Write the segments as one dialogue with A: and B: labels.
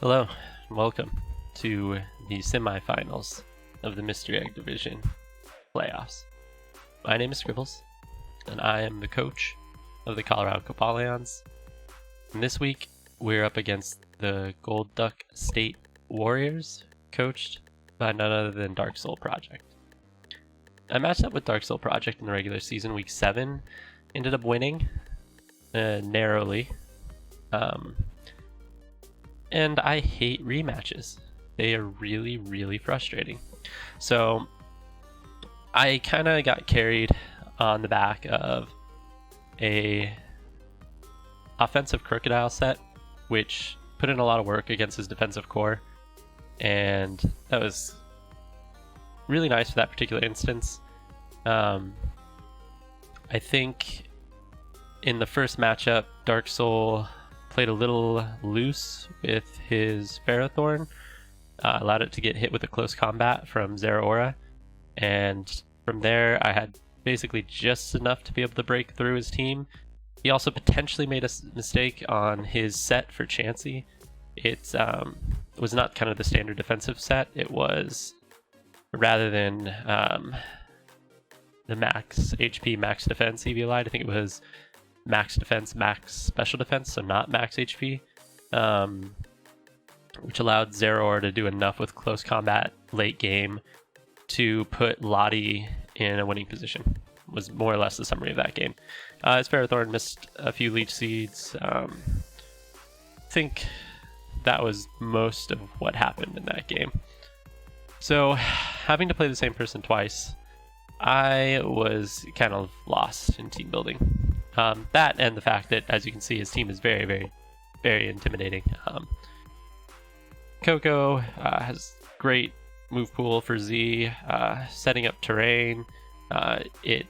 A: Hello, and welcome to the semifinals of the Mystery Egg Division playoffs. My name is Scribbles, and I am the coach of the Colorado Copalions. And this week, we're up against the Gold Duck State Warriors, coached by none other than Dark Soul Project. I matched up with Dark Soul Project in the regular season, week 7, ended up winning narrowly. And I hate rematches. They are really, really frustrating. So I kind of got carried on the back of a offensive crocodile set, which put in a lot of work against his defensive core. And that was really nice for that particular instance. I think in the first matchup, Dark Soul played a little loose with his Ferrothorn, allowed it to get hit with a close combat from Zeraora, and from there I had basically just enough to be able to break through his team. He also potentially made a mistake on his set for Chansey. It was not kind of the standard defensive set. It was, rather than the max HP, max defense Eviolite, I think it was max defense, max special defense, so not max HP, which allowed Zeraora to do enough with close combat late game to put Lottie in a winning position. Was more or less the summary of that game. His Ferrothorn missed a few Leech Seeds. I think that was most of what happened in that game. So, having to play the same person twice, I was kind of lost in team building. That and the fact that, as you can see, his team is very, very, very intimidating. Coco has great move pool for Z, setting up terrain. It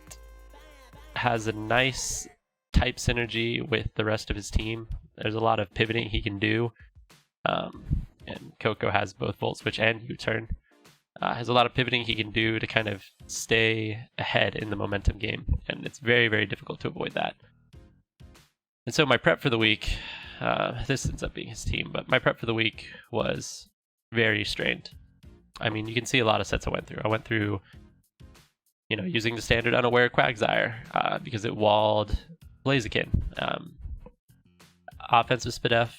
A: has a nice type synergy with the rest of his team. There's a lot of pivoting he can do. And Coco has both Volt Switch and U-Turn. Has a lot of pivoting he can do to kind of stay ahead in the momentum game, and it's very, very difficult to avoid that. And so my prep for the week, this ends up being his team, but my prep for the week was very strained. I mean, you can see a lot of sets I went through. I went through, using the standard Unaware Quagsire because it walled Blaziken. Offensive Spadef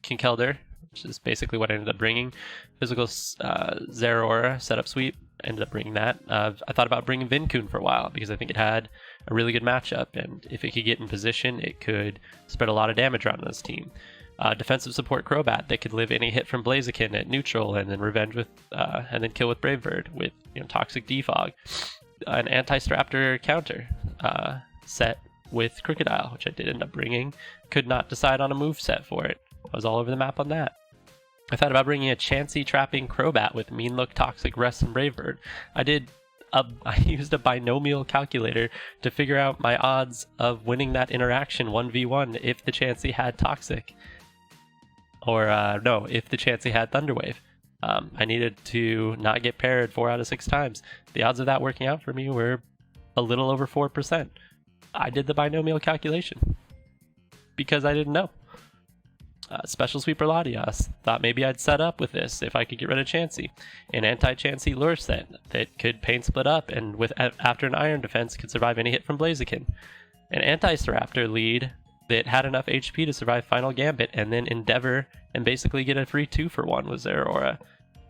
A: Kinkeldr, which is basically what I ended up bringing. Physical Zeraora setup sweep, ended up bringing that. I thought about bringing Vincoon for a while because I think it had a really good matchup, and if it could get in position, it could spread a lot of damage around this team. Defensive support Crobat that could live any hit from Blaziken at neutral and then revenge with, and then kill with Brave Bird with Toxic Defog. An anti-Straptor counter set with Crocodile, which I did end up bringing. Could not decide on a move set for it. I was all over the map on that. I thought about bringing a Chansey trapping Crobat with Mean Look, Toxic, Rest, and Brave Bird. I used a binomial calculator to figure out my odds of winning that interaction 1v1 if the Chansey had Toxic. Or, no, if the Chansey had Thunderwave. I needed to not get parried 4 out of 6 times. The odds of that working out for me were a little over 4%. I did the binomial calculation because I didn't know. Special Sweeper Latias. Thought maybe I'd set up with this if I could get rid of Chansey. An anti-Chansey lure set that could pain split up and after an Iron Defense could survive any hit from Blaziken. An anti-Staraptor lead that had enough HP to survive Final Gambit and then Endeavor and basically get a free 2-for-1 with Zeraora.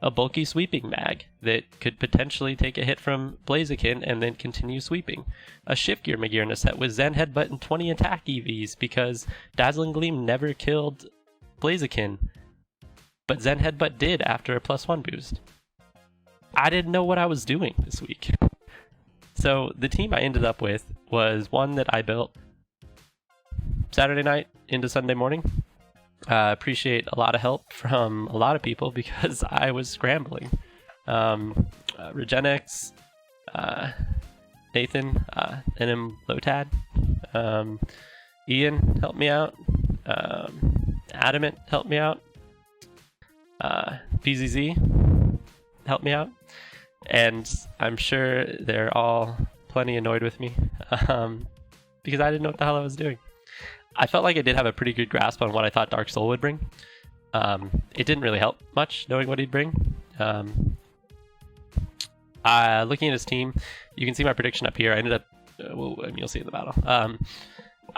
A: A bulky sweeping mag that could potentially take a hit from Blaziken and then continue sweeping. A Shift Gear Magear in a set with Zen Headbutt and 20 attack EVs because Dazzling Gleam never killed Blaziken, but Zen Headbutt did after a +1 boost. I didn't know what I was doing this week. So the team I ended up with was one that I built Saturday night into Sunday morning. Appreciate a lot of help from a lot of people because I was scrambling. Regenex, Nathan, NM Lotad, Ian helped me out. Adamant helped me out. PZZ helped me out. And I'm sure they're all plenty annoyed with me because I didn't know what the hell I was doing. I felt like I did have a pretty good grasp on what I thought Dark Soul would bring. It didn't really help much knowing what he'd bring. Looking at his team, you can see my prediction up here. I ended up, you'll see in the battle.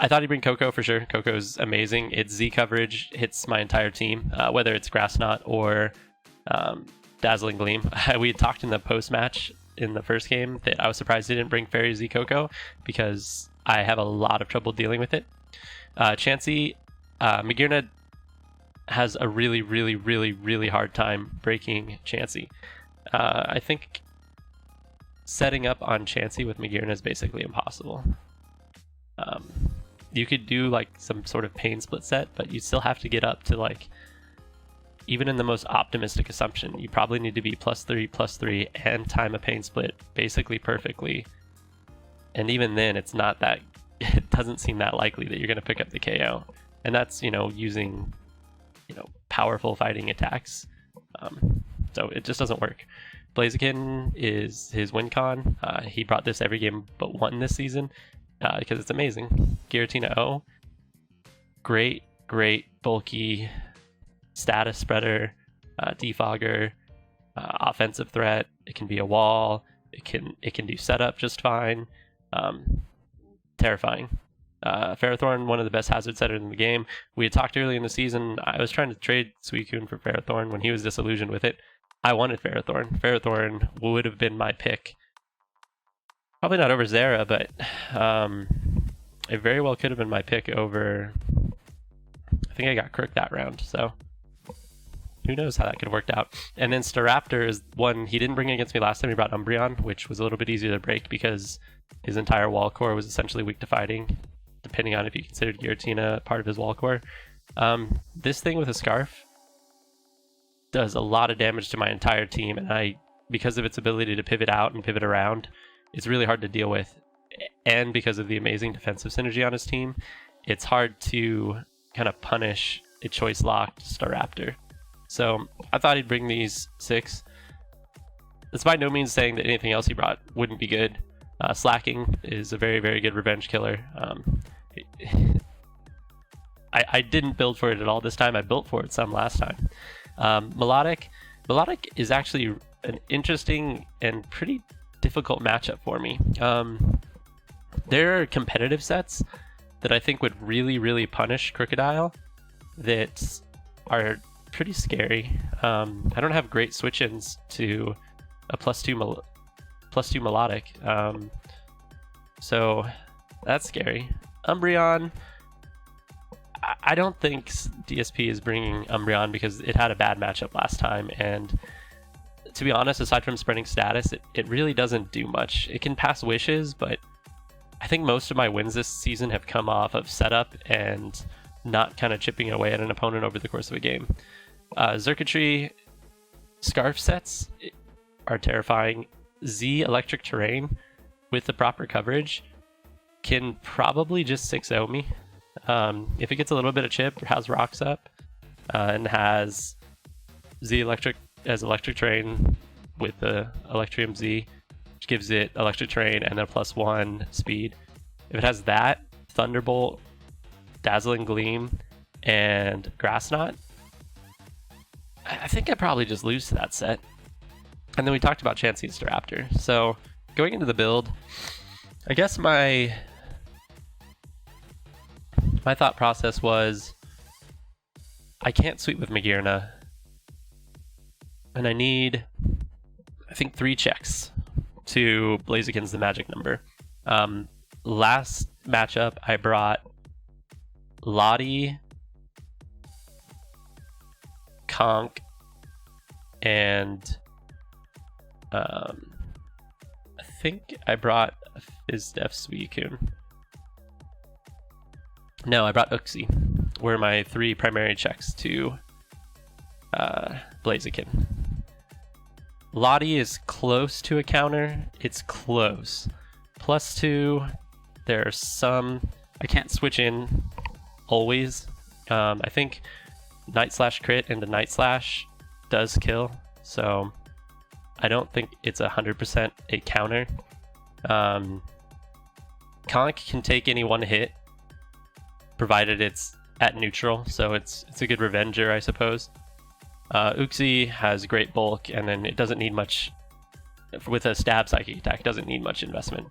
A: I thought he'd bring Coco for sure. Coco's amazing. Its Z coverage hits my entire team, whether it's Grass Knot or Dazzling Gleam. We had talked in the post-match in the first game that I was surprised he didn't bring Fairy Z Coco because I have a lot of trouble dealing with it. Chansey, Magearna has a really, really, really, really hard time breaking Chansey. I think setting up on Chansey with Magearna is basically impossible. You could do like some sort of pain split set, but you still have to get up to like, even in the most optimistic assumption, you probably need to be +3/+3 and time a pain split basically perfectly. And even then, it's not that, it doesn't seem that likely that you're going to pick up the KO. And that's, using, powerful fighting attacks. So it just doesn't work. Blaziken is his win con. He brought this every game but one this season because it's amazing. Giratina O, great, bulky status spreader, defogger, offensive threat. It can be a wall. It can do setup just fine. Terrifying. Ferrothorn, one of the best hazard setters in the game. We had talked early in the season. I was trying to trade Suicune for Ferrothorn when he was disillusioned with it. I wanted Ferrothorn. Ferrothorn would have been my pick. Probably not over Zera, but it very well could have been my pick over... I think I got Crook that round, so who knows how that could have worked out. And then Staraptor is one he didn't bring against me last time. He brought Umbreon, which was a little bit easier to break because his entire wall core was essentially weak to fighting, depending on if you considered Giratina part of his wall core. This thing with a Scarf does a lot of damage to my entire team, and because of its ability to pivot out and pivot around, it's really hard to deal with. And because of the amazing defensive synergy on his team, it's hard to kind of punish a choice locked Staraptor. So I thought he'd bring these 6. It's by no means saying that anything else he brought wouldn't be good. Slacking is a very, very good revenge killer. I didn't build for it at all this time. I built for it some last time. Melodic is actually an interesting and pretty difficult matchup for me. There are competitive sets that I think would really, really punish Crocodile that are pretty scary. I don't have great switch-ins to a +2 Melodic, so that's scary. Umbreon, I don't think DSP is bringing Umbreon because it had a bad matchup last time, and to be honest, aside from spreading status, it really doesn't do much. It can pass wishes, but I think most of my wins this season have come off of setup and not kind of chipping away at an opponent over the course of a game. Xurkitree Scarf sets are terrifying. Z Electric Terrain with the proper coverage can probably just 6-0 me. If it gets a little bit of chip, has rocks up, and has Z Electric as Electric Terrain with the Electrium Z, which gives it Electric Terrain and then +1 speed. If it has that, Thunderbolt, Dazzling Gleam, and Grass Knot, I think I probably just lose to that set. And then we talked about Chansey and Staraptor. So going into the build, I guess my thought process was I can't sweep with Magearna, and I need, I think, 3 checks to Blaziken's the magic number. Last matchup, I brought Lottie, Conk, and I think I brought Fizdef Suicune. No, I brought Uxie. Were my 3 primary checks to Blaziken. Lottie is close to a counter. It's close. +2. There are some... I can't switch in always. I think Night Slash crit into Night Slash does kill. So I don't think it's 100% a counter. Conk can take any one hit, provided it's at neutral, so it's a good revenger, I suppose. Uxie has great bulk, and then it doesn't need much with a stab psychic attack. It doesn't need much investment.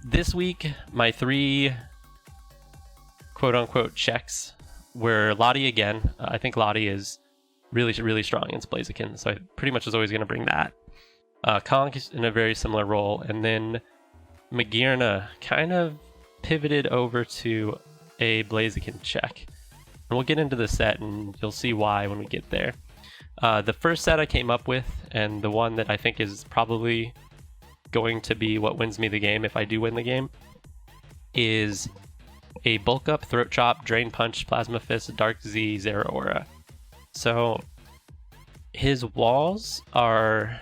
A: This week, my 3 quote-unquote checks were Lottie again. I think Lottie is really, really strong against Blaziken, so I pretty much was always going to bring that. Conk is in a very similar role, and then Magearna kind of pivoted over to a Blaziken check. And we'll get into the set, and you'll see why when we get there. The first set I came up with, and the one that I think is probably going to be what wins me the game if I do win the game, is a Bulk Up, Throat Chop, Drain Punch, Plasma Fist, Dark Z, Zeraora. So his walls are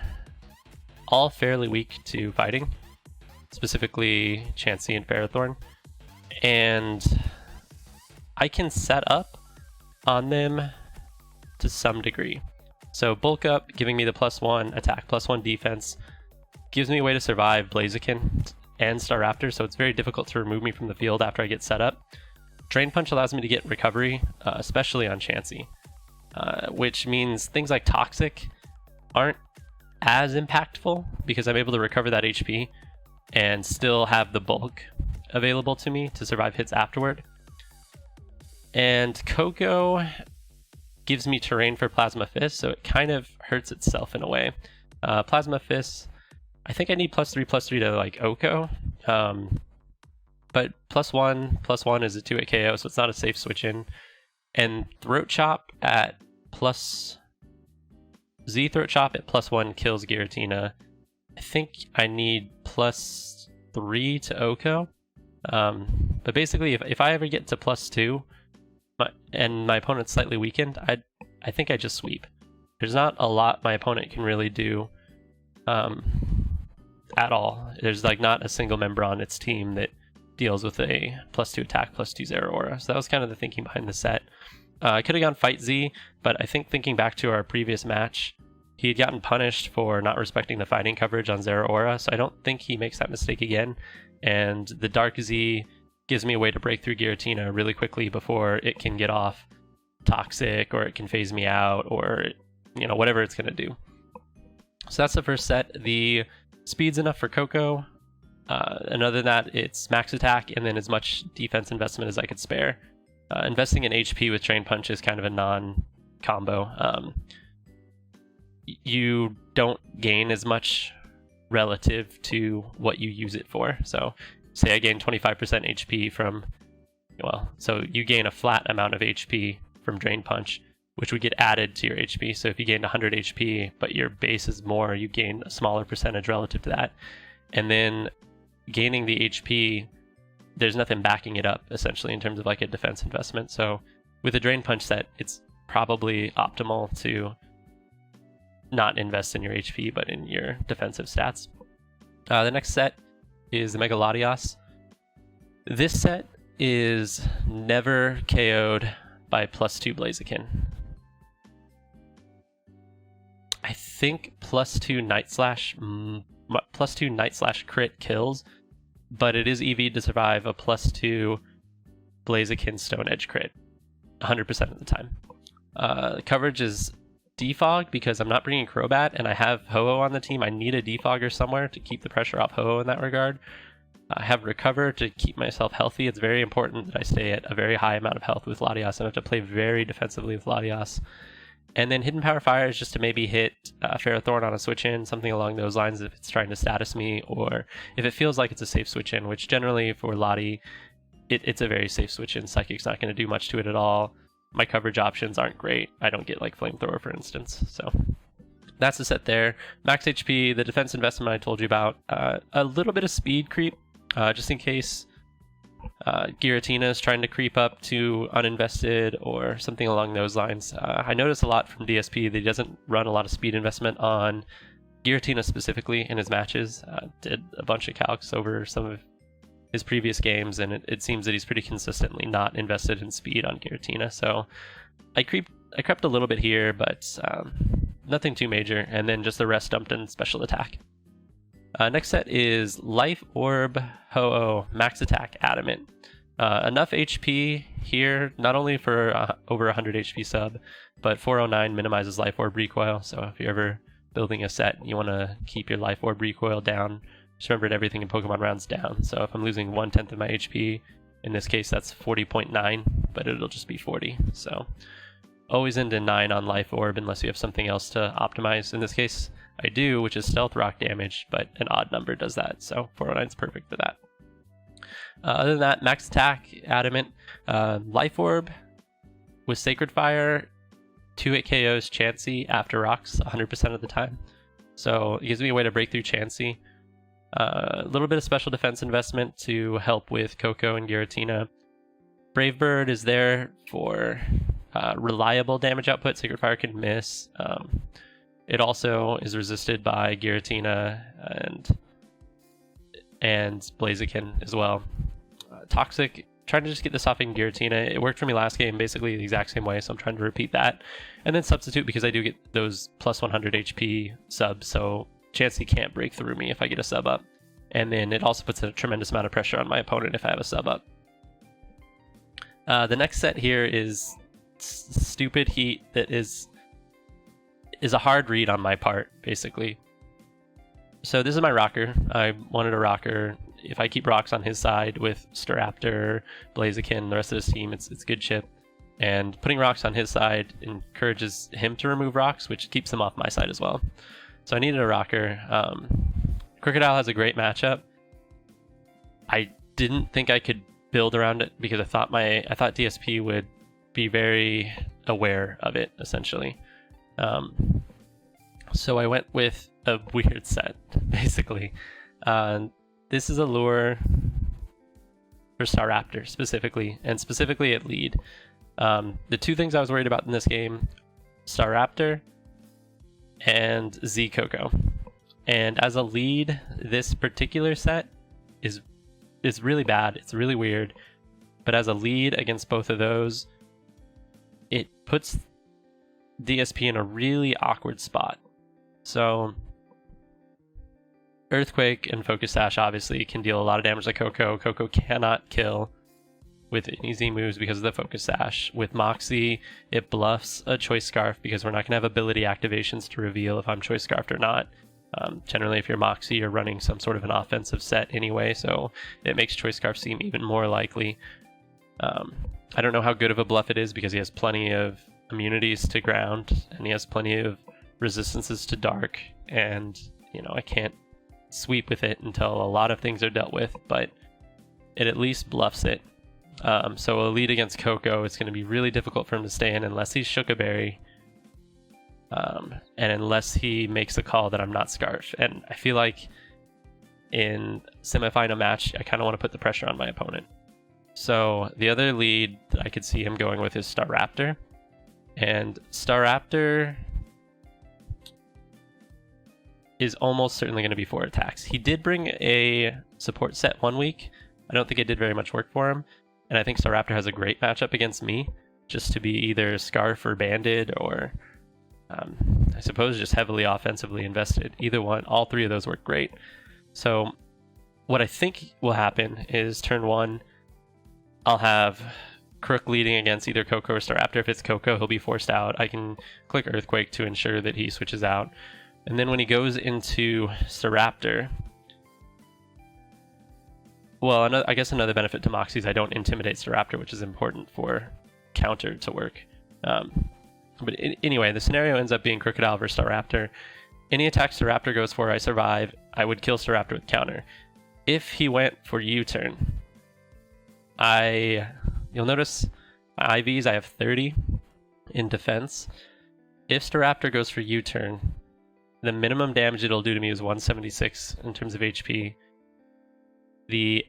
A: all fairly weak to fighting, specifically Chansey and Ferrothorn, and I can set up on them to some degree. So Bulk Up, giving me the +1 attack, +1 defense, gives me a way to survive Blaziken and Staraptor, so it's very difficult to remove me from the field after I get set up. Drain Punch allows me to get recovery, especially on Chansey, which means things like Toxic aren't as impactful because I'm able to recover that HP and still have the bulk available to me to survive hits afterward. And Coco gives me terrain for Plasma Fist, so it kind of hurts itself in a way. Plasma Fist, I think I need +3/+3 to like Oko, but +1/+1 is a 2-hit KO, so it's not a safe switch in. And Throat Chop at Z Throat Chop at +1 kills Giratina. I think I need +3 to Oko. But basically, if I ever get to +2 and my opponent's slightly weakened, I think I just sweep. There's not a lot my opponent can really do at all. There's like not a single member on its team that deals with a +2 attack, +2 Zeraora. So that was kind of the thinking behind the set. I could have gone Fight Z, but I think thinking back to our previous match, he had gotten punished for not respecting the fighting coverage on Zeraora, so I don't think he makes that mistake again. And the Dark Z gives me a way to break through Giratina really quickly before it can get off Toxic, or it can phase me out, or whatever it's going to do. So that's the first set. The speed's enough for Coco. And other than that, it's max attack and then as much defense investment as I could spare. Investing in HP with Drain Punch is kind of a non-combo. You don't gain as much relative to what you use it for. So say I gain 25% HP from, so you gain a flat amount of HP from Drain Punch, which would get added to your HP. So if you gained 100 HP, but your base is more, you gain a smaller percentage relative to that. And then gaining the HP, there's nothing backing it up, essentially, in terms of like a defense investment. So with a Drain Punch set, it's probably optimal to not invest in your HP, but in your defensive stats. The next set is the Mega Latias. This set is never KO'd by +2 Blaziken. I think +2 Night Slash crit kills, but it is EV to survive a +2 Blaziken Stone Edge crit 100% of the time. Coverage is defog because I'm not bringing Crobat and I have Ho-Oh on the team. I need a defogger somewhere to keep the pressure off Ho-Oh in that regard. I have Recover to keep myself healthy. It's very important that I stay at a very high amount of health with Latias. I have to play very defensively with Latias. And then Hidden Power Fire is just to maybe hit Ferrothorn on a switch in, something along those lines if it's trying to status me, or if it feels like it's a safe switch in, which generally for Lottie, it's a very safe switch in. Psychic's not going to do much to it at all. My coverage options aren't great. I don't get like Flamethrower, for instance. So that's the set there. Max HP, the defense investment I told you about, a little bit of speed creep, just in case Giratina is trying to creep up to uninvested or something along those lines. I notice a lot from DSP that he doesn't run a lot of speed investment on Giratina specifically in his matches. Did a bunch of calcs over some of his previous games, and it seems that he's pretty consistently not invested in speed on Giratina. So I crept a little bit here, but nothing too major, and then just the rest dumped in special attack. Next set is Life Orb Ho-Oh Max Attack Adamant. Enough HP here, not only for over 100 HP sub, but 409 minimizes life orb recoil. So if you're ever building a set and you want to keep your life orb recoil down, just remember that everything in Pokemon rounds down. So if I'm losing 1/10 of my HP, in this case that's 40.9, but it'll just be 40. So always into 9 on life orb unless you have something else to optimize. In this case, I do, which is stealth rock damage, but an odd number does that. So 409 is perfect for that. Other than that, max attack, adamant, life orb with sacred fire, 2-hit KOs Chansey after rocks 100% of the time. So it gives me a way to break through Chansey. A little bit of special defense investment to help with Coco and Giratina. Brave Bird is there for reliable damage output. Sacred Fire can miss. It also is resisted by Giratina and Blaziken as well. Toxic, trying to just get this off in Giratina. It worked for me last game basically the exact same way, so I'm trying to repeat that. And then Substitute because I do get those plus 100 HP subs, so Chansey can't break through me if I get a sub up. And then it also puts a tremendous amount of pressure on my opponent if I have a sub up. The next set here is stupid heat that is a hard read on my part, basically. So this is my rocker. I wanted a rocker. If I keep rocks on his side with Staraptor, Blaziken, the rest of his team, it's good chip. And putting rocks on his side encourages him to remove rocks, which keeps him off my side as well. So I needed a rocker. Crocodile has a great matchup. I didn't think I could build around it because I thought DSP would be very aware of it, essentially. So I went with a weird set, basically. This is a lure for Staraptor specifically, and specifically at lead. The two things I was worried about in this game, Staraptor and Z Coco. And as a lead, this particular set is really bad. It's really weird. But as a lead against both of those, it puts DSP in a really awkward spot. So Earthquake and Focus Sash obviously can deal a lot of damage to Coco. Coco cannot kill with any Z moves because of the Focus Sash. With Moxie, it bluffs a Choice Scarf because we're not going to have ability activations to reveal if I'm Choice Scarfed or not. Generally, if you're Moxie, you're running some sort of an offensive set anyway, so it makes Choice Scarf seem even more likely. I don't know how good of a bluff it is because he has plenty of immunities to ground, and he has plenty of resistances to dark, and, I can't sweep with it until a lot of things are dealt with, but it at least bluffs it. So a lead against Coco, it's going to be really difficult for him to stay in unless he's Shook-a-Berry, and unless he makes a call that I'm not Scarf. And I feel like in semifinal match, I kind of want to put the pressure on my opponent. So the other lead that I could see him going with is Staraptor. And Staraptor is almost certainly going to be 4 attacks. He did bring a support set 1 week. I don't think it did very much work for him. And I think Staraptor has a great matchup against me, just to be either Scarf or Banded or, I suppose, just heavily offensively invested. Either one, all 3 of those work great. So what I think will happen is turn 1, I'll have Crook leading against either Coco or Staraptor. If it's Coco, he'll be forced out. I can click Earthquake to ensure that he switches out. And then when he goes into Staraptor, well, I guess another benefit to Moxie is I don't intimidate Staraptor, which is important for counter to work. But anyway, the scenario ends up being Crocodile versus Staraptor. Any attack Staraptor goes for, I survive. I would kill Staraptor with counter. If he went for U-turn, you'll notice my IVs, I have 30 in defense. If Staraptor goes for U-turn, the minimum damage it'll do to me is 176 in terms of HP. The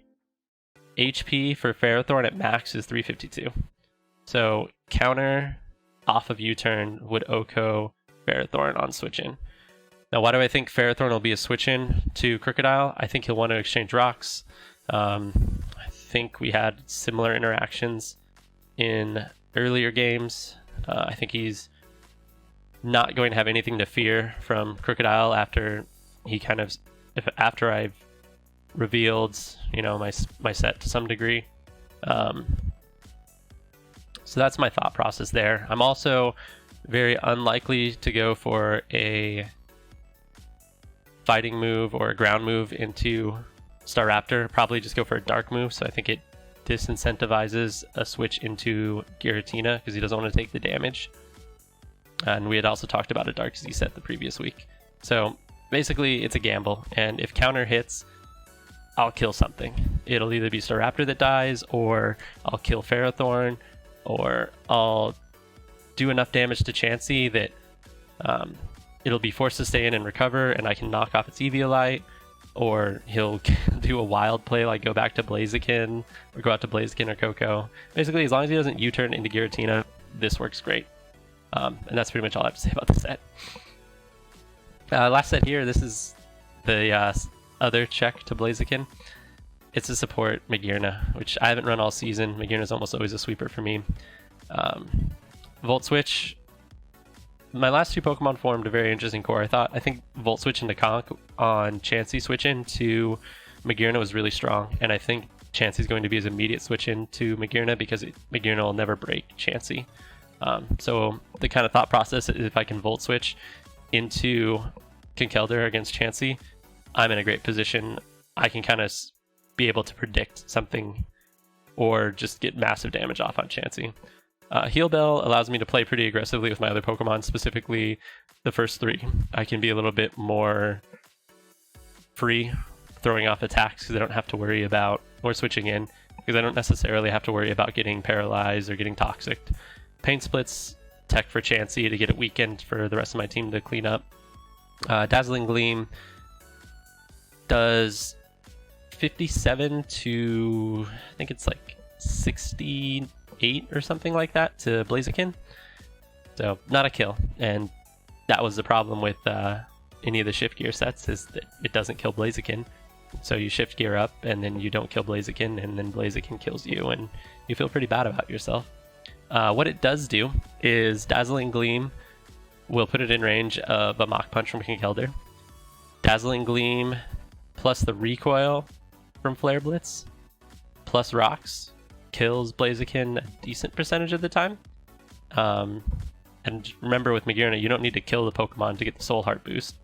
A: HP for Ferrothorn at max is 352. So counter off of U-turn would OHKO Ferrothorn on switch-in. Now, why do I think Ferrothorn will be a switch-in to Crocodile? I think he'll want to exchange rocks. I think we had similar interactions in earlier games. I think he's not going to have anything to fear from Crocodile after I've revealed, my set to some degree. So that's my thought process there. I'm also very unlikely to go for a fighting move or a ground move into Staraptor. Probably just go for a dark move, so I think it disincentivizes a switch into Giratina because he doesn't want to take the damage. And we had also talked about a Dark Z set the previous week. So basically it's a gamble, and if counter hits, I'll kill something. It'll either be Staraptor that dies, or I'll kill Ferrothorn, or I'll do enough damage to Chansey that it'll be forced to stay in and recover, and I can knock off its Eviolite, or he'll do a wild play like go back to Blaziken, or go out to Blaziken or Coco. Basically, as long as he doesn't U-turn into Giratina, this works great. And that's pretty much all I have to say about the set. Last set here, this is the other check to Blaziken. It's to support Magearna, which I haven't run all season. Magearna's almost always a sweeper for me. Volt Switch. My last two Pokemon formed a very interesting core. I think Volt Switch into Conk on Chansey switch in to Magearna was really strong, and I think Chansey's going to be his immediate switch in to Magearna because Magearna will never break Chansey. So the kind of thought process is if I can Volt Switch into Conkeldurr against Chansey, I'm in a great position. I can kind of be able to predict something or just get massive damage off on Chansey. Heal Bell allows me to play pretty aggressively with my other Pokemon, specifically the first three. I can be a little bit more free throwing off attacks because I don't have to worry about, or switching in, because I don't necessarily have to worry about getting paralyzed or getting toxic. Pain Splits, tech for Chansey to get it weakened for the rest of my team to clean up. Dazzling Gleam does 57 to, I think it's like 68 or something like that to Blaziken. So not a kill, and that was the problem with any of the shift gear sets, is that it doesn't kill Blaziken. So you shift gear up and then you don't kill Blaziken, and then Blaziken kills you and you feel pretty bad about yourself. What it does do is Dazzling Gleam will put it in range of a Mach Punch from Conkeldurr. Dazzling Gleam plus the recoil from Flare Blitz plus rocks kills Blaziken a decent percentage of the time. And remember, with Magearna, you don't need to kill the Pokemon to get the Soul Heart boost.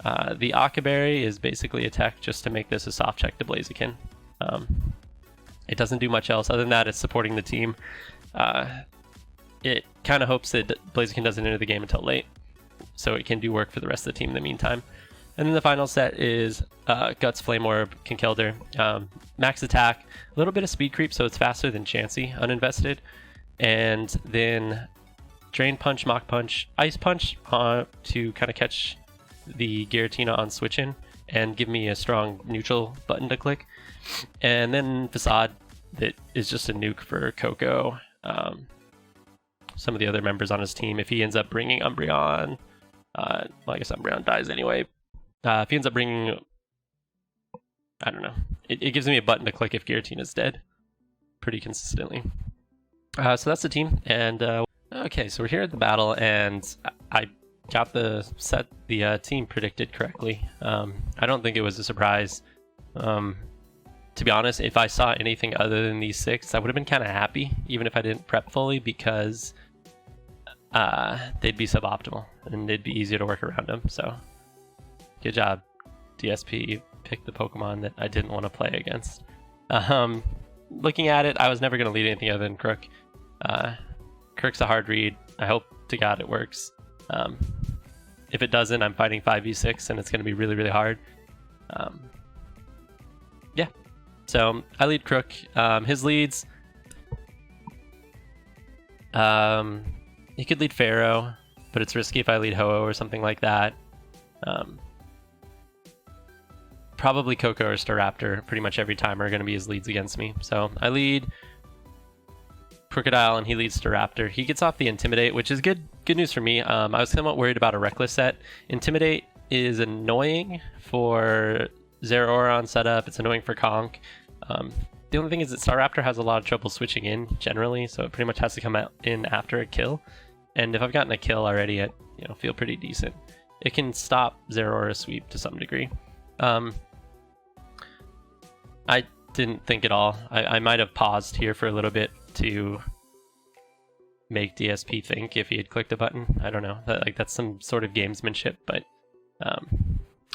A: The Akaberry is basically a tech just to make this a soft check to Blaziken. It doesn't do much else. Other than that, it's supporting the team. It kind of hopes that Blaziken doesn't enter the game until late, so it can do work for the rest of the team in the meantime. And then the final set is Guts Flame Orb, Conkeldurr. Max attack, a little bit of speed creep, so it's faster than Chansey, uninvested. And then Drain Punch, Mach Punch, Ice Punch to kind of catch the Giratina on switch in and give me a strong neutral button to click. And then Facade, that is just a nuke for Coco. Some of the other members on his team, if he ends up bringing Umbreon, well, I guess Umbreon dies anyway. If he ends up bringing, I don't know, it gives me a button to click if Giratina's dead pretty consistently. So that's the team, and okay, so we're here at the battle, and I got the team predicted correctly. I don't think it was a surprise. To be honest, if I saw anything other than these six, I would have been kind of happy, even if I didn't prep fully, because they'd be suboptimal, and it'd be easier to work around them, so good job, DSP. Picked the Pokemon that I didn't want to play against. Looking at it, I was never going to lead anything other than Crook. Crook's a hard read. I hope to God it works. If it doesn't, I'm fighting 5v6, and it's going to be really, really hard. Yeah. So I lead Crook. His leads, he could lead Pharaoh, but it's risky if I lead Ho-Oh or something like that. Probably Coco or Staraptor pretty much every time are going to be his leads against me. So I lead Crocodile and he leads Staraptor. He gets off the Intimidate, which is good news for me. I was somewhat worried about a Reckless set. Intimidate is annoying for Zeraora setup. It's annoying for Conk. The only thing is that Staraptor has a lot of trouble switching in generally, so it pretty much has to come out in after a kill. And if I've gotten a kill already, I feel pretty decent. It can stop Zeraora's sweep to some degree. I didn't think at all. I might have paused here for a little bit to make DSP think if he had clicked a button. I don't know. That's some sort of gamesmanship, but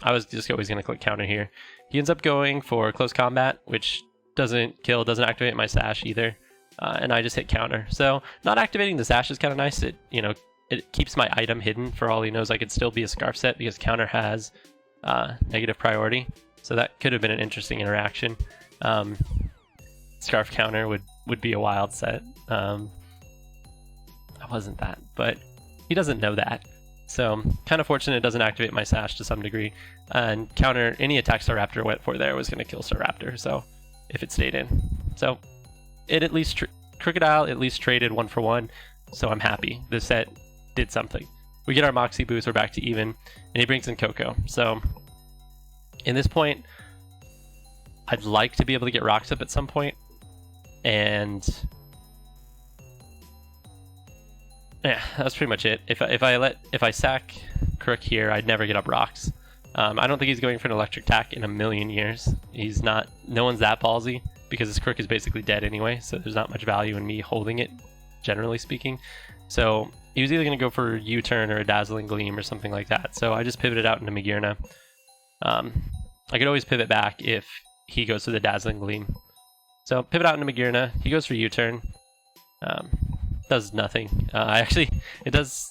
A: I was just always going to click counter here. He ends up going for close combat, which doesn't kill, doesn't activate my sash either, and I just hit counter. So not activating the sash is kind of nice. It, you know, it keeps my item hidden. For all he knows, I could still be a scarf set because counter has negative priority. So that could have been an interesting interaction. Scarf counter would be a wild set. I wasn't that, but he doesn't know that. So kind of fortunate it doesn't activate my sash to some degree. And counter any attack Staraptor went for there was going to kill Staraptor. So if it stayed in. So it at least, Crocodile at least traded 1-for-1. So I'm happy. This set did something. We get our Moxie boost, we're back to even, and he brings in Coco. So in this point, I'd like to be able to get rocks up at some point. And yeah, that's pretty much it. If I sack Crook here, I'd never get up rocks. I don't think he's going for an electric attack in a million years. He's not. No one's that ballsy because his Crook is basically dead anyway. So there's not much value in me holding it, generally speaking. So he was either going to go for a U-turn or a Dazzling Gleam or something like that. So I just pivoted out into Magearna. I could always pivot back if he goes for the Dazzling Gleam. So pivot out into Magearna. He goes for U-turn. Does nothing. It does.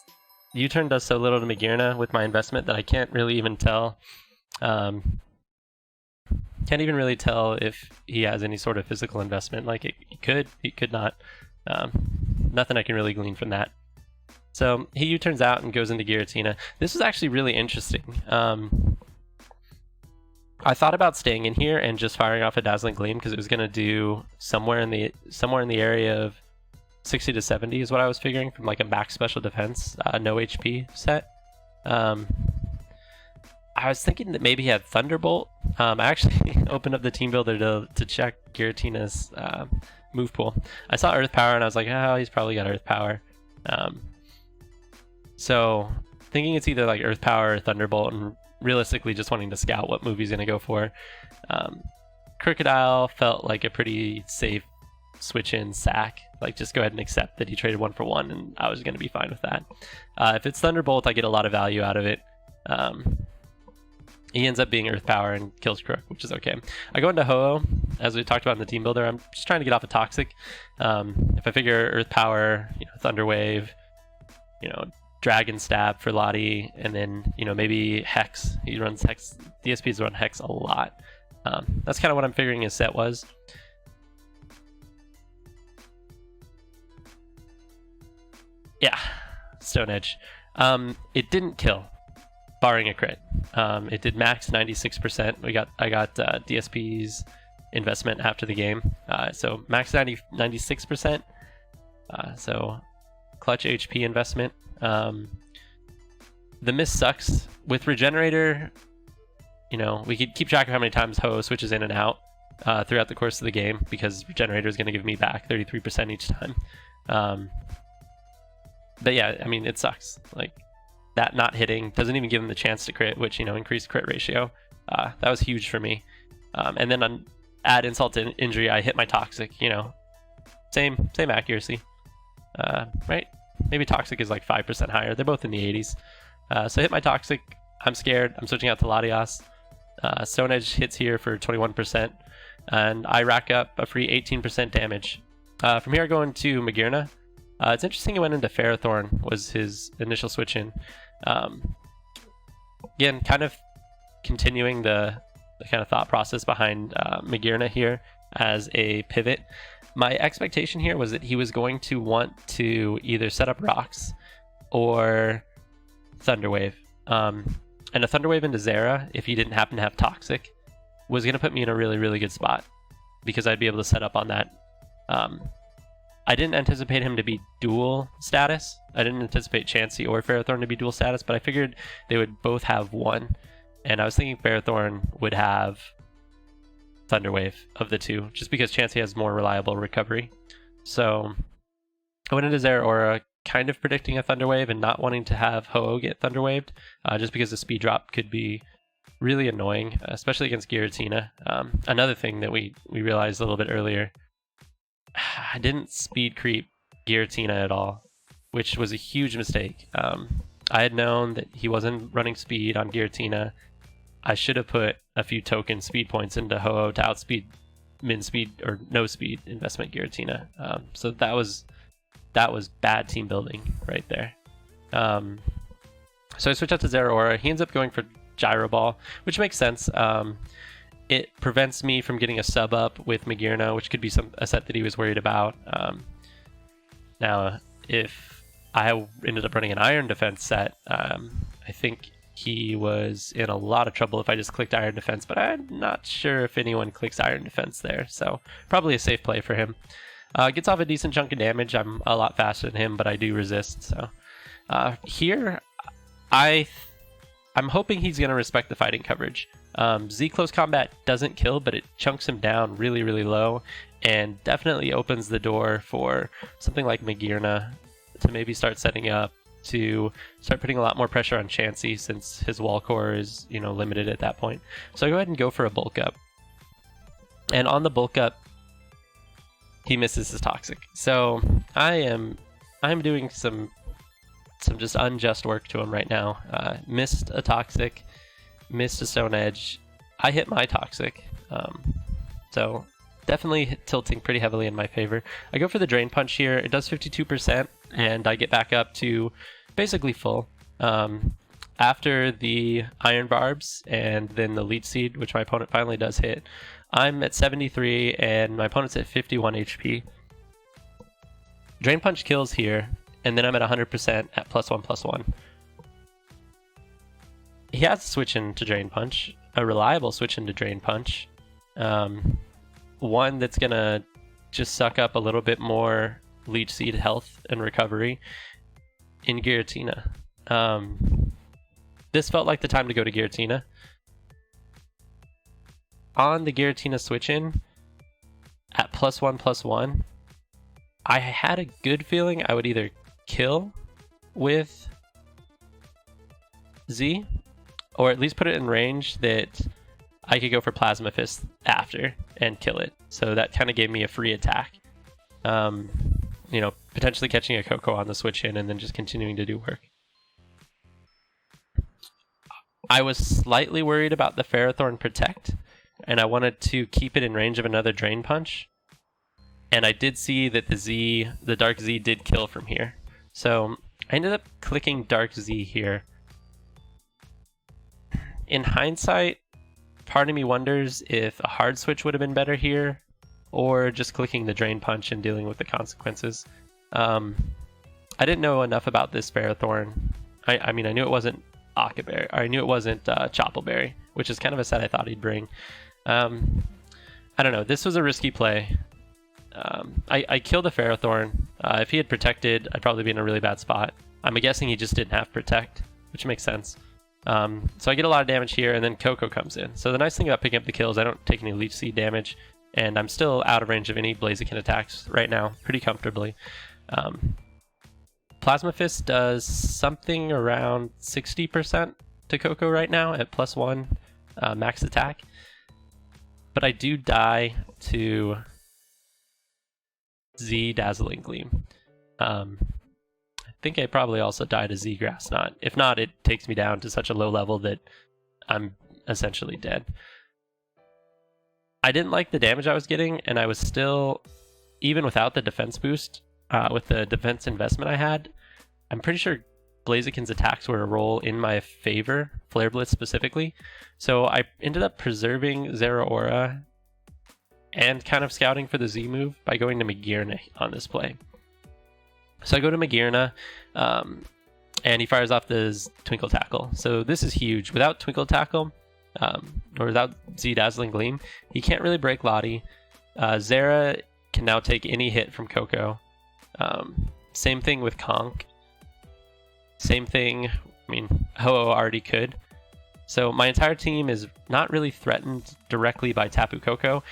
A: U-turn does so little to Magearna with my investment that I can't really even tell. Can't even really tell if he has any sort of physical investment. Like he could not. Nothing I can really glean from that. So he U-turns out and goes into Giratina. This is actually really interesting. I thought about staying in here and just firing off a Dazzling Gleam because it was going to do somewhere in the area of 60 to 70 is what I was figuring from like a max special defense, no HP set. I was thinking that maybe he had Thunderbolt. I actually opened up the team builder to check Giratina's move pool. I saw Earth Power and I was like, oh, he's probably got Earth Power. So thinking it's either like Earth Power or Thunderbolt, and realistically just wanting to scout what move he's going to go for. Crocodile felt like a pretty safe switch in sack. Like just go ahead and accept that he traded 1-for-1 and I was going to be fine with that. If it's Thunderbolt, I get a lot of value out of it. He ends up being Earth Power and kills Crook, which is okay. I go into Ho-Oh, as we talked about in the team builder. I'm just trying to get off of Toxic. If I figure Earth Power, Thunder Wave, Dragon Stab for Lottie, and then, maybe Hex. He runs Hex. DSPs run Hex a lot. That's kind of what I'm figuring his set was. Yeah, Stone Edge. It didn't kill, barring a crit. It did max 96%. I got DSP's investment after the game. So max 96%. So clutch HP investment. The miss sucks. With Regenerator, we could keep track of how many times Ho switches in and out throughout the course of the game because Regenerator is going to give me back 33% each time. But yeah, I mean, it sucks. Like, that not hitting doesn't even give him the chance to crit, which, increased crit ratio. That was huge for me. And then add insult to injury, I hit my Toxic, same accuracy. Right? Maybe Toxic is like 5% higher. They're both in the 80s. So I hit my Toxic. I'm scared. I'm switching out to Latias. Stone Edge hits here for 21%. And I rack up a free 18% damage. From here, I go into Magearna. It's interesting he went into Ferrothorn, was his initial switch in. Again, kind of continuing the kind of thought process behind Magearna here as a pivot. My expectation here was that he was going to want to either set up rocks or Thunderwave. And a Thunderwave into Zera, if he didn't happen to have Toxic, was going to put me in a really, really good spot because I'd be able to set up on that. I didn't anticipate him to be dual status. I didn't anticipate Chansey or Ferrothorn to be dual status, but I figured they would both have one. And I was thinking Ferrothorn would have Thunderwave of the two, just because Chansey has more reliable recovery. So I went into Zeraora kind of predicting a Thunderwave and not wanting to have Ho-Oh get Thunderwaved, just because the speed drop could be really annoying, especially against Giratina. Another thing that we realized a little bit earlier, I didn't speed creep Giratina at all, which was a huge mistake. I had known that he wasn't running speed on Giratina. I should have put a few token speed points into Ho-Oh to outspeed min speed or no speed investment Giratina. So that was bad team building right there. So I switch out to Zeraora. He ends up going for Gyro Ball, which makes sense. It prevents me from getting a sub up with Magearna, which could be a set that he was worried about. Now, if I ended up running an Iron Defense set, I think he was in a lot of trouble if I just clicked Iron Defense, but I'm not sure if anyone clicks Iron Defense there, so probably a safe play for him. Gets off a decent chunk of damage. I'm a lot faster than him, but I do resist, so here I'm hoping he's going to respect the fighting coverage. Z Close Combat doesn't kill, but it chunks him down really, really low, and definitely opens the door for something like Magearna to maybe start setting up to start putting a lot more pressure on Chansey, since his wall core is, limited at that point. So I go ahead and go for a bulk up. And on the bulk up, he misses his Toxic. So I'm doing some just unjust work to him right now. Missed a Toxic, missed a Stone Edge. I hit my Toxic. So definitely tilting pretty heavily in my favor. I go for the Drain Punch here. It does 52%, and I get back up to basically full. After the Iron Barbs and then the Leech Seed, which my opponent finally does hit, I'm at 73 and my opponent's at 51 HP. Drain Punch kills here, and then I'm at 100% at +1/+1. He has to switch into Drain Punch, a reliable switch into Drain Punch. One that's gonna just suck up a little bit more Leech Seed health and recovery in Giratina. This felt like the time to go to Giratina. On the Giratina switch in at +1/+1, I had a good feeling I would either kill with Z, or at least put it in range that I could go for Plasma Fist after and kill it. So that kind of gave me a free attack. Potentially catching a Coco on the switch in and then just continuing to do work. I was slightly worried about the Ferrothorn Protect, and I wanted to keep it in range of another Drain Punch. And I did see that the Dark Z did kill from here. So I ended up clicking Dark Z here. In hindsight, part of me wonders if a hard switch would have been better here, or just clicking the Drain Punch and dealing with the consequences. I didn't know enough about this Ferrothorn. I knew it wasn't Akaberry. I knew it wasn't Choppleberry, which is kind of a set I thought he'd bring. I don't know. This was a risky play. I killed the Ferrothorn. If he had protected, I'd probably be in a really bad spot. I'm guessing he just didn't have Protect, which makes sense. So I get a lot of damage here, and then Coco comes in. So the nice thing about picking up the kills, I don't take any Leech Seed damage, and I'm still out of range of any Blaziken attacks right now, pretty comfortably. Plasma Fist does something around 60% to Coco right now at +1 max attack. But I do die to Z Dazzling Gleam. I think I probably also die to Z Grass Knot. If not, it takes me down to such a low level that I'm essentially dead. I didn't like the damage I was getting, and I was still, even without the defense boost, with the defense investment I had, I'm pretty sure Blaziken's attacks were a roll in my favor, Flare Blitz specifically. So I ended up preserving Zeraora and kind of scouting for the Z move by going to Magearna on this play. So I go to Magearna, and he fires off the Twinkle Tackle. So this is huge. Without Twinkle Tackle, or without Z Dazzling Gleam, he can't really break Lottie. Zera can now take any hit from Coco. Same thing with Conk. Same thing, Ho-Oh already could. So my entire team is not really threatened directly by Tapu Koko.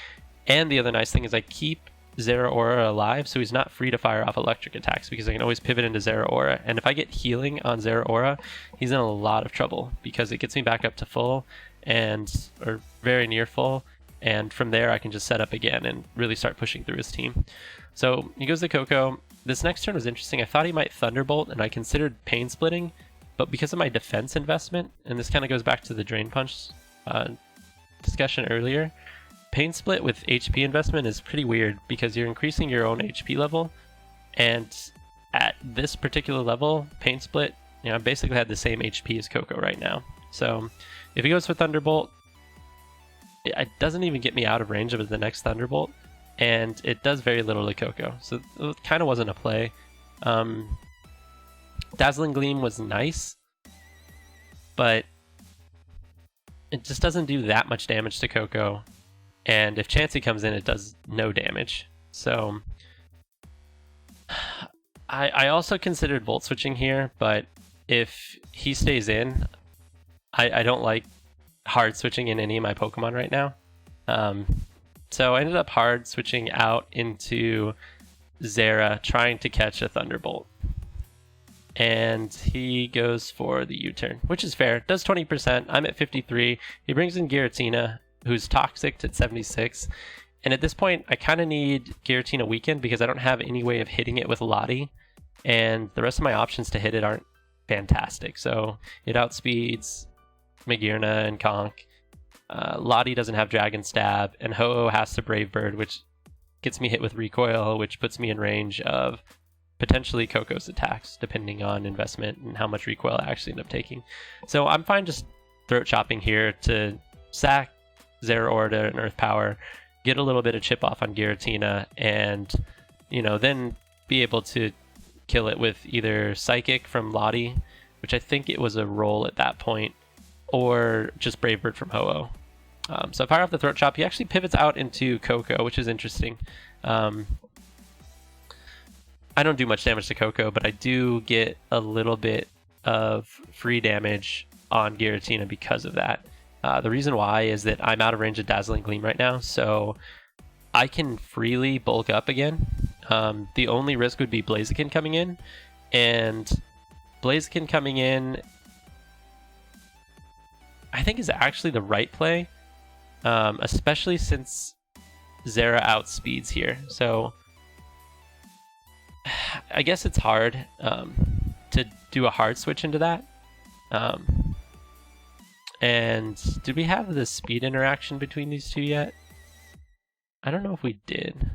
A: And the other nice thing is I keep Zeraora alive, so he's not free to fire off electric attacks because I can always pivot into Zeraora. And if I get healing on Zeraora, he's in a lot of trouble because it gets me back up to full, or very near full, and from there I can just set up again and really start pushing through his team. So he goes to Coco. This next turn was interesting. I thought he might Thunderbolt, and I considered Pain Splitting, but because of my defense investment, and this kind of goes back to the Drain Punch discussion earlier, Pain Split with HP investment is pretty weird because you're increasing your own HP level, and at this particular level, Pain Split, I basically had the same HP as Coco right now. So if he goes for Thunderbolt, it doesn't even get me out of range of the next Thunderbolt, and it does very little to Coco. So it kind of wasn't a play. Dazzling Gleam was nice, but it just doesn't do that much damage to Coco. And if Chansey comes in, it does no damage. So I also considered Volt Switching here, but if he stays in, I don't like hard switching in any of my Pokemon right now. So I ended up hard switching out into Zera, trying to catch a Thunderbolt. And he goes for the U-turn, which is fair. Does 20%. I'm at 53. He brings in Giratina, who's toxic at 76. And at this point, I kind of need Giratina weakened because I don't have any way of hitting it with Lottie. And the rest of my options to hit it aren't fantastic. So it outspeeds Magearna and Conk. Lottie doesn't have Dragon Stab, and Ho-Oh has to Brave Bird, which gets me hit with Recoil, which puts me in range of potentially Coco's attacks, depending on investment and how much recoil I actually end up taking. So I'm fine just throat chopping here to sack Zeraora to an Earth Power, get a little bit of chip off on Giratina, and then be able to kill it with either Psychic from Lottie, which I think it was a roll at that point, or just Brave Bird from Ho-Oh. So I fire off the Throat Chop. He actually pivots out into Coco, which is interesting. I don't do much damage to Coco, but I do get a little bit of free damage on Giratina because of that. The reason why is that I'm out of range of Dazzling Gleam right now, so I can freely bulk up again. The only risk would be Blaziken coming in, and Blaziken coming in I think is actually the right play, especially since Zera outspeeds here. So I guess it's hard to do a hard switch into that. And did we have the speed interaction between these two yet? I don't know if we did.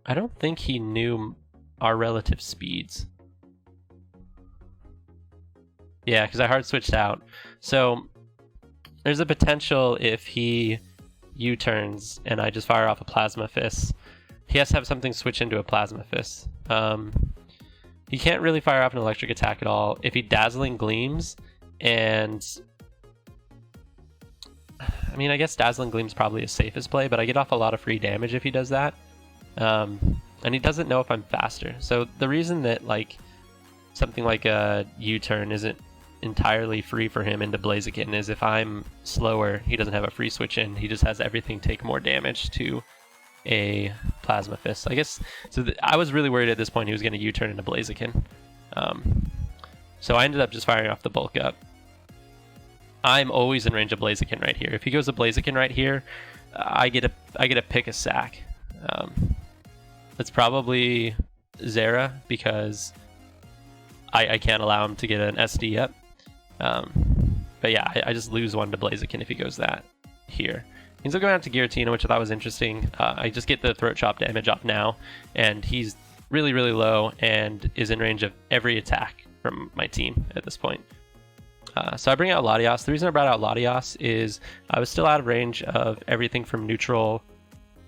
A: I don't think he knew our relative speeds. Yeah, because I hard switched out. So there's a potential if he U-turns and I just fire off a Plasma Fist. He has to have something switch into a Plasma Fist. He can't really fire off an electric attack at all. If he Dazzling Gleams, and I mean, I guess Dazzling Gleam's probably his safest play, but I get off a lot of free damage if he does that. And he doesn't know if I'm faster. So the reason that like something like a U-turn isn't entirely free for him into Blaziken is if I'm slower, he doesn't have a free switch in. He just has everything take more damage to a Plasma Fist. I guess so. I was really worried at this point he was going to U-turn into Blaziken. So I ended up just firing off the bulk up. I'm always in range of Blaziken right here. If he goes to Blaziken right here, I get to pick a sack. It's probably Zera because I can't allow him to get an SD up. But yeah, I just lose one to Blaziken if he goes that here. He's going out to Giratina, which I thought was interesting. I just get the Throat Chop damage off now, and he's really, really low and is in range of every attack from my team at this point. So I bring out Latios. The reason I brought out Latios is I was still out of range of everything from neutral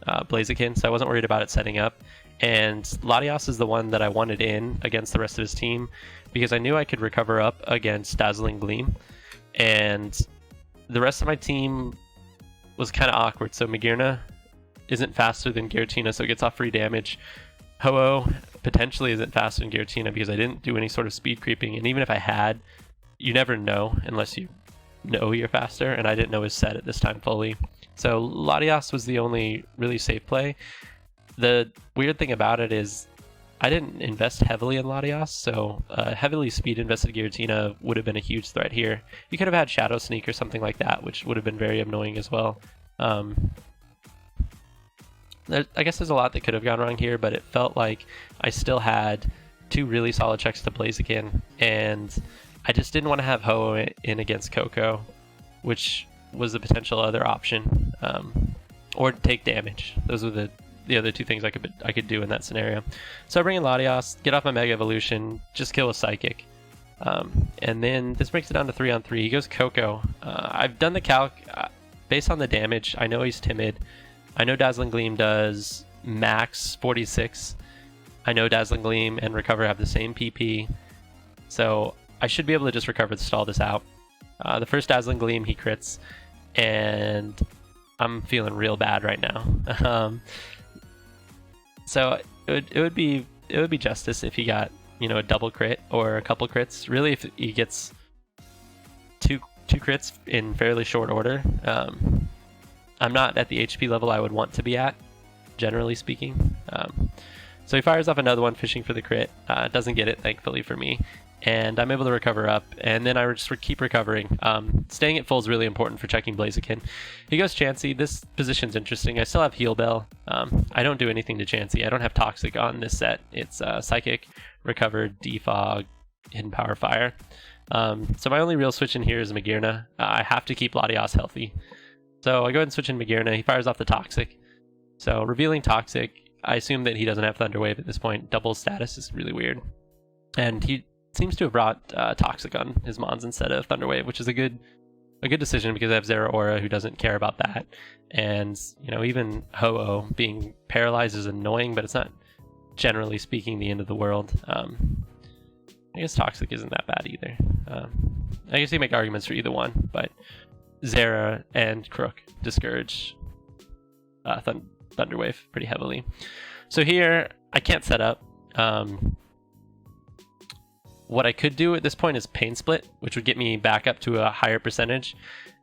A: Blaziken, so I wasn't worried about it setting up. And Latios is the one that I wanted in against the rest of his team because I knew I could recover up against Dazzling Gleam. And the rest of my team was kind of awkward. So Magearna isn't faster than Giratina, so it gets off free damage. Ho-Oh potentially isn't faster than Giratina because I didn't do any sort of speed creeping. And even if I had, you never know unless you know you're faster. And I didn't know his set at this time fully. So Latios was the only really safe play. The weird thing about it is I didn't invest heavily in Latias, so heavily speed invested Giratina would have been a huge threat here. You could have had Shadow Sneak or something like that, which would have been very annoying as well. I guess there's a lot that could have gone wrong here, but it felt like I still had 2 really solid checks to Blaziken, and I just didn't want to have Ho in against Coco, which was a potential other option, or take damage. Those were the other 2 things I could do in that scenario. So I bring in Latias, get off my Mega Evolution, just kill a Psychic. And then this brings it down to 3-on-3. He goes Coco. I've done the calc based on the damage. I know he's timid. I know Dazzling Gleam does max 46. I know Dazzling Gleam and Recover have the same PP. So I should be able to just Recover to stall this out. The first Dazzling Gleam he crits, and I'm feeling real bad right now. So it would be justice if he got, you know, a double crit or a couple crits. Really, if he gets two crits in fairly short order. I'm not at the HP level I would want to be at, generally speaking. So he fires off another one, fishing for the crit. Doesn't get it, thankfully for me. And I'm able to recover up, and then I just keep recovering. Staying at full is really important for checking Blaziken. He goes Chansey. This position's interesting. I still have Heal Bell. I don't do anything to Chansey. I don't have Toxic on this set. It's Psychic, Recovered, Defog, Hidden Power, Fire. So my only real switch in here is Magearna. I have to keep Latias healthy. So I go ahead and switch in Magearna. He fires off the Toxic. So revealing Toxic, I assume that he doesn't have Thunder Wave at this point. Double status is really weird. And he seems to have brought Toxic on his Mons instead of Thunder Wave, which is a good decision because I have Zeraora who doesn't care about that. And, you know, even Ho-Oh being paralyzed is annoying, but it's not, generally speaking, the end of the world. I guess Toxic isn't that bad either. I guess you make arguments for either one, but Zera and Crook discourage Thunder Wave pretty heavily. So here, I can't set up. What I could do at this point is Pain Split, which would get me back up to a higher percentage.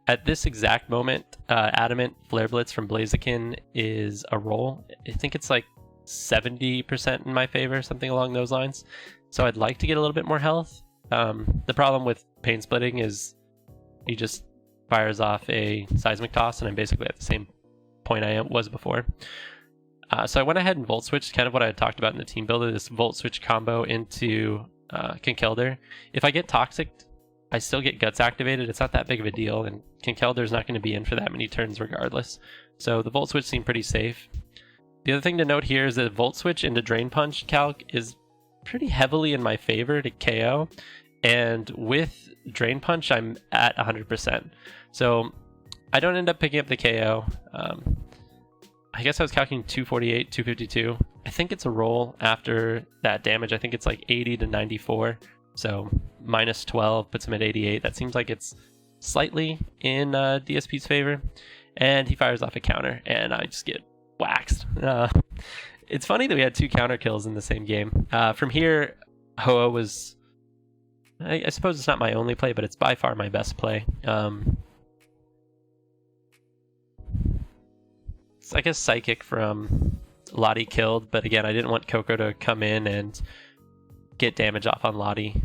A: At this exact moment, Adamant Flare Blitz from Blaziken is a roll. I think it's like 70% in my favor, something along those lines. So I'd like to get a little bit more health. The problem with Pain Splitting is he just fires off a Seismic Toss, and I'm basically at the same point I was before. So I went ahead and Volt Switched, kind of what I had talked about in the team builder, this Volt Switch combo into Kinkelder. If I get Toxic, I still get Guts activated. It's not that big of a deal, and Kinkelder's not going to be in for that many turns regardless. So the Volt Switch seemed pretty safe. The other thing to note here is that Volt Switch into Drain Punch calc is pretty heavily in my favor to KO, and with Drain Punch, I'm at 100%. So I don't end up picking up the KO. I guess I was calculating 248, 252. I think it's a roll after that damage. I think it's like 80 to 94. So minus 12 puts him at 88. That seems like it's slightly in DSP's favor. And he fires off a counter, and I just get waxed. It's funny that we had 2 counter kills in the same game. From here, Ho-Oh was... I suppose it's not my only play, but it's by far my best play. I guess Psychic from Lottie killed, but again, I didn't want Coco to come in and get damage off on Lottie.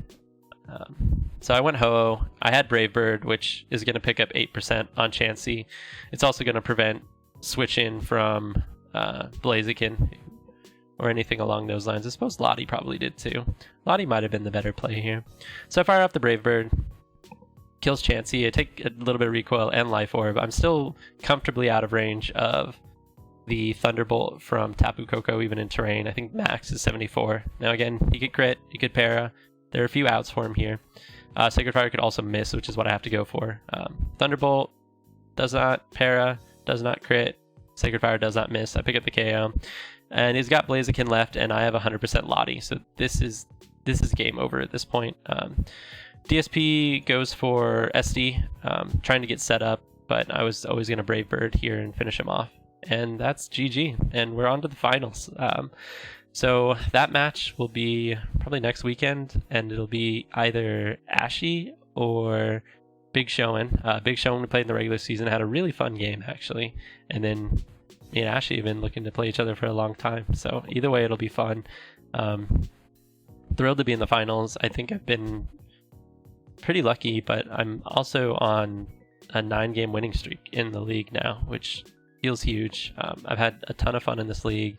A: So I went Ho-Oh. I had Brave Bird, which is going to pick up 8% on Chansey. It's also going to prevent switch in from Blaziken or anything along those lines. I suppose Lottie probably did too. Lottie might have been the better play here. So I fire off the Brave Bird. Kills Chansey. I take a little bit of recoil and Life Orb. I'm still comfortably out of range of the Thunderbolt from Tapu Koko, even in terrain. I think max is 74. Now again, he could crit, he could para. There are a few outs for him here. Sacred Fire could also miss, which is what I have to go for. Thunderbolt does not para, does not crit. Sacred Fire does not miss. I pick up the KO. And he's got Blaziken left, and I have 100% Lottie. So this is game over at this point. DSP goes for SD, trying to get set up, but I was always going to Brave Bird here and finish him off. And that's GG, and we're on to the finals. So that match will be probably next weekend, and it'll be either Ashy or Big Showin. Big Showin we played in the regular season, had a really fun game actually, and then me and Ashy have been looking to play each other for a long time. So either way, it'll be fun. Thrilled to be in the finals. I think I've been pretty lucky, but I'm also on a 9-game winning streak in the league now, which feels huge. I've had a ton of fun in this league.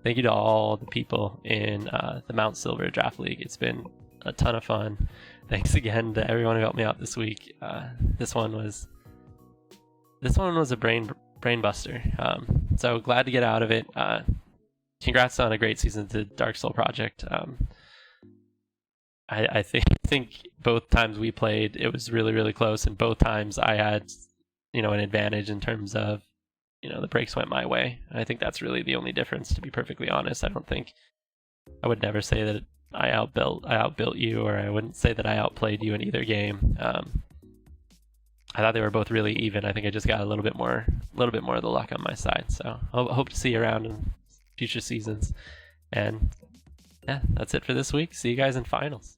A: Thank you to all the people in the Mount Silver Draft League. It's been a ton of fun. Thanks again to everyone who helped me out this week. This one was a brain buster. So glad to get out of it. Congrats on a great season to Dark Soul Project. I think both times we played, it was really, really close, and both times I had, an advantage in terms of, the breaks went my way. I think that's really the only difference, to be perfectly honest. I would never say that I outbuilt you, or I wouldn't say that I outplayed you in either game. I thought they were both really even. I think I just got a little bit more of the luck on my side. So I hope to see you around in future seasons. And yeah, that's it for this week. See you guys in finals.